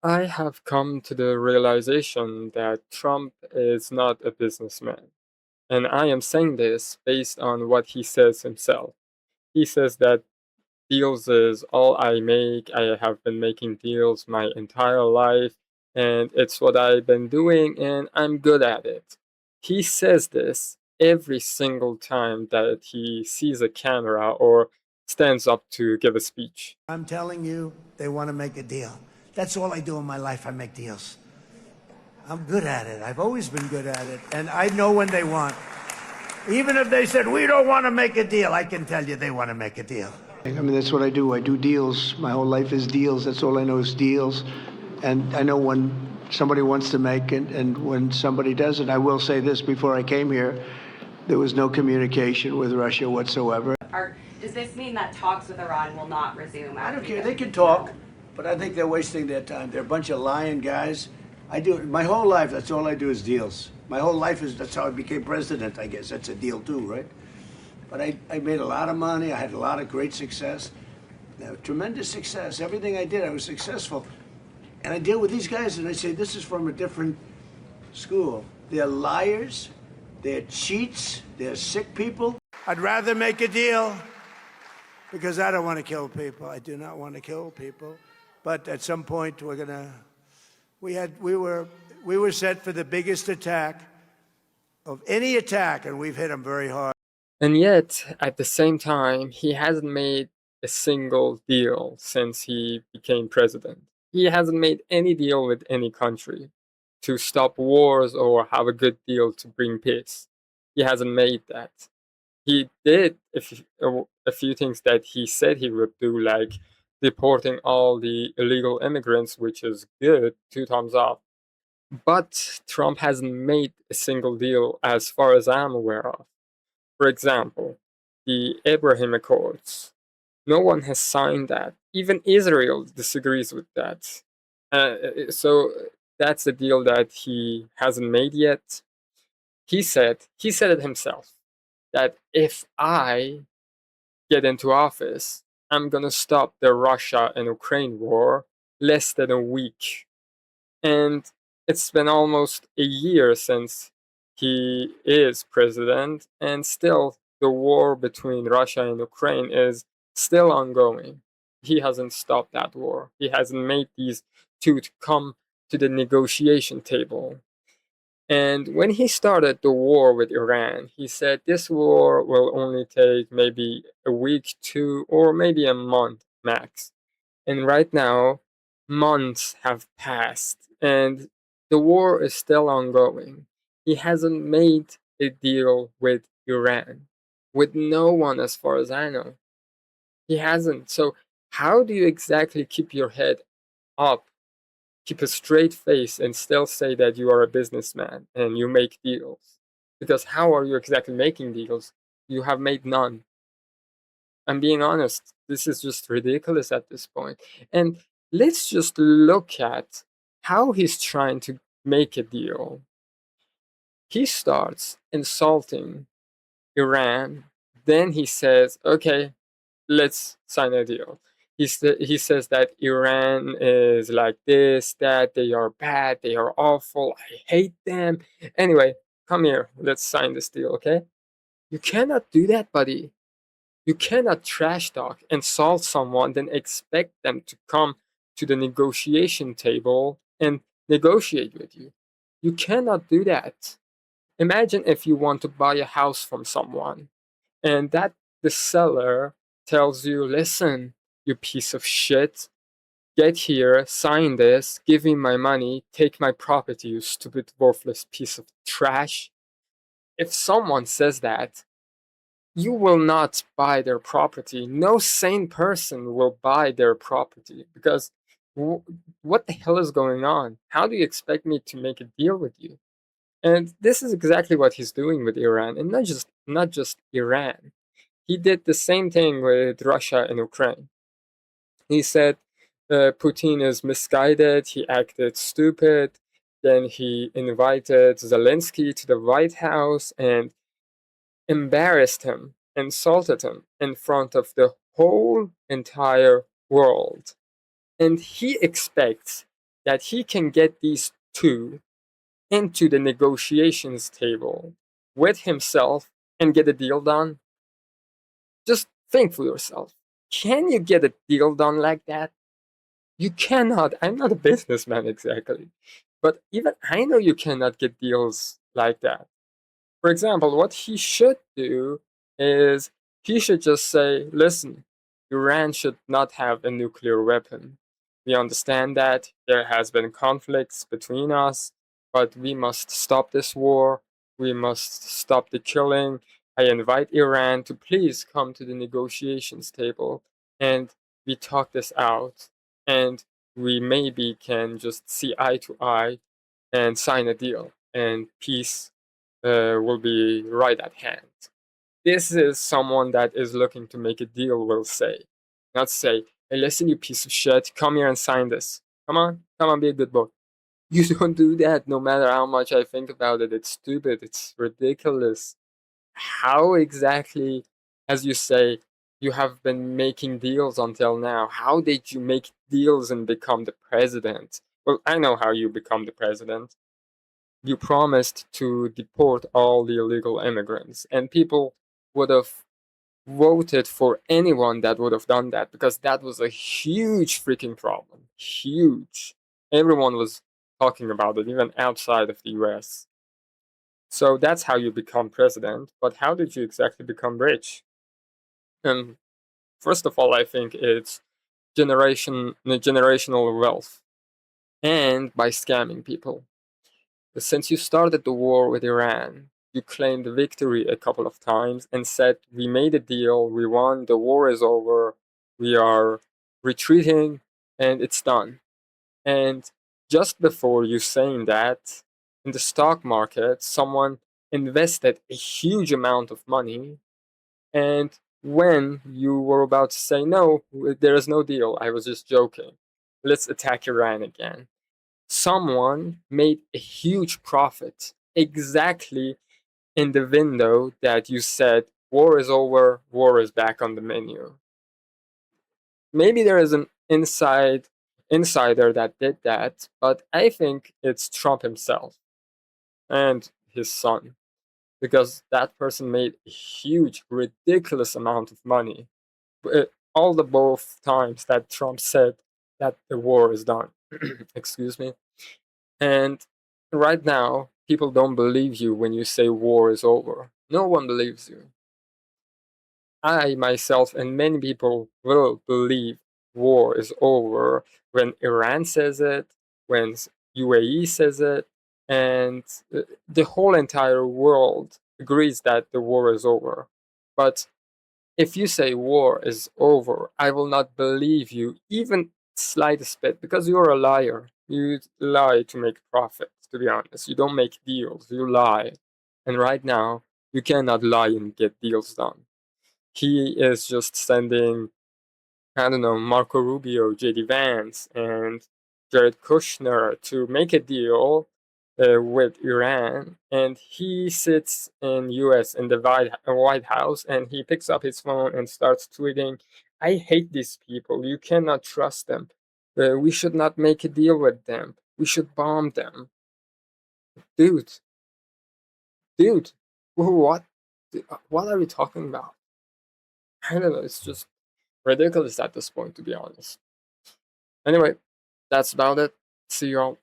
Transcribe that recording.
I have come to the realization that Trump is not a businessman. And I am saying this based on what he says himself. He says that deals is all I make. I have been making deals my entire life, and it's what I've been doing, and I'm good at it. He says this every single time that he sees a camera or stands up to give a speech. I'm telling you, they want to make a deal. That's all I do in my life. I make deals. I'm good at it. I've always been good at it. And I know when they want. Even if they said, we don't want to make a deal, I can tell you they want to make a deal. I mean, that's what I do. I do deals. My whole life is deals. That's all I know is deals. And I know when somebody wants to make it and when somebody doesn't. I will say this, before I came here, there was no communication with Russia whatsoever. Does this mean that talks with Iran will not resume? I don't care. They can talk, but I think they're wasting their time. They're a bunch of lying guys. I do my whole life. That's all I do is deals. My whole life is that's how I became president. I guess that's a deal too, right? But I made a lot of money. I had a lot of great success, tremendous success. Everything I did, I was successful. And I deal with these guys, and I say this is from a different school. They're liars. They're cheats. They're sick people. I'd rather make a deal because I don't want to kill people. I do not want to kill people. But at some point, we were set for the biggest attack of any attack, and we've hit them very hard. And yet, at the same time, he hasn't made a single deal since he became president. He hasn't made any deal with any country to stop wars or have a good deal to bring peace. He hasn't made that. He did a few things that he said he would do, like deporting all the illegal immigrants, which is good, two thumbs up. But Trump hasn't made a single deal as far as I'm aware of. For example, the Abraham Accords. No one has signed that. Even Israel disagrees with that. So that's a deal that he hasn't made yet. He said it himself that if I get into office, I'm gonna stop the Russia and Ukraine war less than a week. And it's been almost a year since he is president, and still the war between Russia and Ukraine is still ongoing. He hasn't stopped that war. He hasn't made these two to come to the negotiation table. And when he started the war with Iran, he said this war will only take maybe a week, two, or maybe a month max. And right now, months have passed and the war is still ongoing. He hasn't made a deal with Iran, with no one as far as I know. He hasn't. So, how do you exactly keep your head up, keep a straight face, and still say that you are a businessman and you make deals? Because how are you exactly making deals? You have made none. I'm being honest, this is just ridiculous at this point. And let's just look at how he's trying to make a deal. He starts insulting Iran, then he says, okay, let's sign a deal. He says that Iran is like this, that they are bad, they are awful, I hate them. Anyway, come here, let's sign this deal, okay? You cannot do that, buddy. You cannot trash talk, insult someone, then expect them to come to the negotiation table and negotiate with you. You cannot do that. Imagine if you want to buy a house from someone and that the seller tells you, listen, you piece of shit, get here, sign this, give me my money, take my property, you stupid, worthless piece of trash. If someone says that, you will not buy their property. No sane person will buy their property because what the hell is going on? How do you expect me to make a deal with you? And this is exactly what he's doing with Iran, and not just Iran. He did the same thing with Russia and Ukraine. He said Putin is misguided. He acted stupid. Then he invited Zelensky to the White House and embarrassed him, insulted him in front of the whole entire world. And he expects that he can get these two into the negotiations table with himself and get a deal done. Just think for yourself. Can you get a deal done like that? You cannot. I'm not a businessman exactly. But even I know you cannot get deals like that. For example, what he should do is he should just say, listen, Iran should not have a nuclear weapon. We understand that there has been conflicts between us, but we must stop this war. We must stop the killing. I invite Iran to please come to the negotiations table and we talk this out. And we maybe can just see eye to eye and sign a deal, and peace will be right at hand. This is someone that is looking to make a deal, will say. Not say, hey, listen, you piece of shit, come here and sign this. Come on, be a good boy. You don't do that no matter how much I think about it. It's stupid, it's ridiculous. How exactly, as you say, you have been making deals until now? How did you make deals and become the president? Well, I know how you become the president. You promised to deport all the illegal immigrants, and people would have voted for anyone that would have done that because that was a huge freaking problem. Huge. Everyone was talking about it, even outside of the US. So that's how you become president. But how did you exactly become rich? And first of all, I think it's generational wealth and by scamming people. Since you started the war with Iran, you claimed victory a couple of times and said, we made a deal, we won, the war is over, we are retreating, and it's done. And just before you saying that, in the stock market, someone invested a huge amount of money. And when you were about to say, no, there is no deal, I was just joking, let's attack Iran again, someone made a huge profit exactly in the window that you said war is over, war is back on the menu. Maybe there is an insider that did that, but I think it's Trump himself and his son, because that person made a huge, ridiculous amount of money. All the both times that Trump said that the war is done. Excuse me. And right now, people don't believe you when you say war is over. No one believes you. I myself and many people will believe war is over when Iran says it, when UAE says it, and the whole entire world agrees that the war is over. But if you say war is over, I will not believe you even slightest bit because you're a liar. You lie to make profit, to be honest. You don't make deals, you lie. And right now, you cannot lie and get deals done. He is just sending, I don't know, Marco Rubio, JD Vance, and Jared Kushner to make a deal with Iran, and he sits in US in the White House, and he picks up his phone and starts tweeting, "I hate these people. You cannot trust them. We should not make a deal with them. We should bomb them." Dude, dude, what? What are we talking about? I don't know. It's just ridiculous at this point, to be honest. Anyway, that's about it. See you all.